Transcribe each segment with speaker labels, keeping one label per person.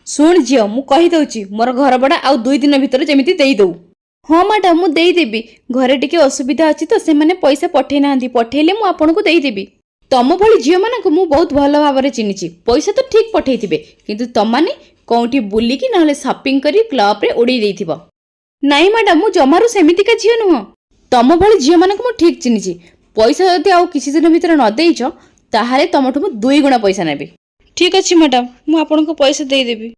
Speaker 1: ଶୁଣ ଝିଅ ମୁଁ କହିଦଉଛି ମୋର ଘର ଭଡ଼ା ଆଉ 2 ଦିନ ଭିତରେ ଯେମିତି ଦେଇଦଉ। ହଁ ମ୍ୟାଡ଼ାମ ମୁଁ ଦେଇଦେବି। ଘରେ ଟିକେ ଅସୁବିଧା ଅଛି ତ ସେମାନେ ପଇସା ପଠେଇ ନାହାନ୍ତି, ପଠେଇଲେ ମୁଁ ଆପଣଙ୍କୁ ଦେଇଦେବି। ତମ ଭଳି ଝିଅମାନଙ୍କୁ ମୁଁ ବହୁତ ଭଲ ଭାବରେ ଚିହ୍ନିଛି। ପଇସା ତ ଠିକ୍ ପଠେଇଥିବେ, କିନ୍ତୁ ତମମାନେ କୋଉଠି ବୁଲିକି ନହେଲେ ସପିଂ କରି କ୍ଲବରେ ଉଡ଼େଇ ଦେଇଥିବ। ନାଇଁ ମ୍ୟାଡ଼ାମ ମୁଁ ଜମାରୁ ସେମିତିକା ଝିଅ ନୁହଁ। ତମ ଭଳି ଝିଅମାନଙ୍କୁ ମୁଁ ଠିକ୍ ଚିହ୍ନିଛି। ପଇସା ଯଦି ଆଉ କିଛି ଦିନ ଭିତରେ ନ ଦେଇଛ ତାହେଲେ ତମଠୁ ମୁଁ 2 ଗୁଣା ପଇସା ନେବି। ଠିକ୍ ଅଛି ମ୍ୟାଡ଼ାମ, ମୁଁ ଆପଣଙ୍କୁ ପଇସା ଦେଇଦେବି।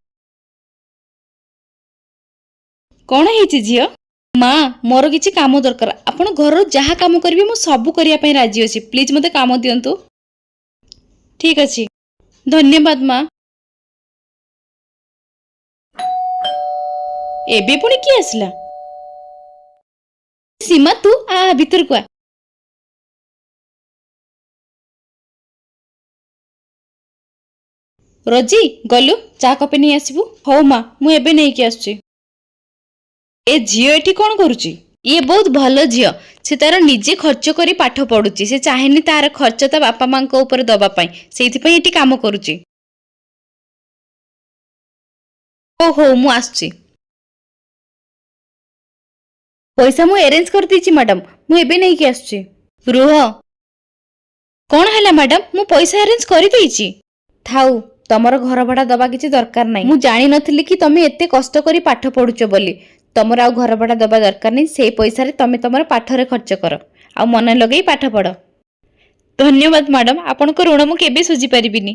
Speaker 1: କ'ଣ ହେଇଛି ଝିଅ? ମା ମୋର କିଛି କାମ ଦରକାର। ଆପଣ ଘରର ଯାହା କାମ କରିବେ ମୁଁ ସବୁ କରିବା ପାଇଁ ରାଜି ଅଛି। ପ୍ଲିଜ୍ ମୋତେ କାମ ଦିଅନ୍ତୁ। ଠିକ୍ ଅଛି, ଧନ୍ୟବାଦ ମା। ଏବେ ପୁଣି କିଏ ଆସିଲା? ସୀମା ତୁ ଭିତରକୁ ଆ। ରୋଜି ଗଲୁ ଚା କପେ ନେଇ ଆସିବୁ। ହଉ ମା ମୁଁ ଏବେ ନେଇକି ଆସୁଛି। ଏ ଝିଅ ଏଠି କ'ଣ କରୁଛି? ଇଏ ବହୁତ ଭଲ ଝିଅ। ସେ ତାର ନିଜେ ଖର୍ଚ୍ଚ କରି ପାଠ ପଢୁଛି। ସେ ଚାହେଁନି ତାର ଖର୍ଚ୍ଚ ତା ବାପା ମାଙ୍କ ଉପରେ ଦବା ପାଇଁ, ସେଇଥିପାଇଁ ଏଠି କାମ କରୁଛି। ହଉ ହଉ ମୁଁ ଆସୁଛି। ପଇସା ମୁଁ ଆରେଞ୍ଜ କରିଦେଇଛି ମ୍ୟାଡ଼ାମ, ମୁଁ ଏବେ ନେଇକି ଆସୁଛି। ରୁହ। କ'ଣ ହେଲା ମ୍ୟାଡ଼ାମ? ମୁଁ ପଇସା ଆରେଞ୍ଜ କରିଦେଇଛି। ଥାଉ, ତମର ଘର ଭଡ଼ା ଦବା କିଛି ଦରକାର ନାହିଁ। ମୁଁ ଜାଣିନଥିଲି କି ତମେ ଏତେ କଷ୍ଟ କରି ପାଠ ପଢୁଛ ବୋଲି। ତମର ଆଉ ଘର ଭଡ଼ା ଦବା ଦରକାର ନାହିଁ। ସେଇ ପଇସାରେ ତମେ ତମର ପାଠରେ ଖର୍ଚ୍ଚ କର, ଆଉ ମନ ଲଗେଇ ପାଠ ପଢ। ଧନ୍ୟବାଦ ମ୍ୟାଡ଼ାମ, ଆପଣଙ୍କ ଋଣ ମୁଁ କେବେ ସୁଝି ପାରିବିନି।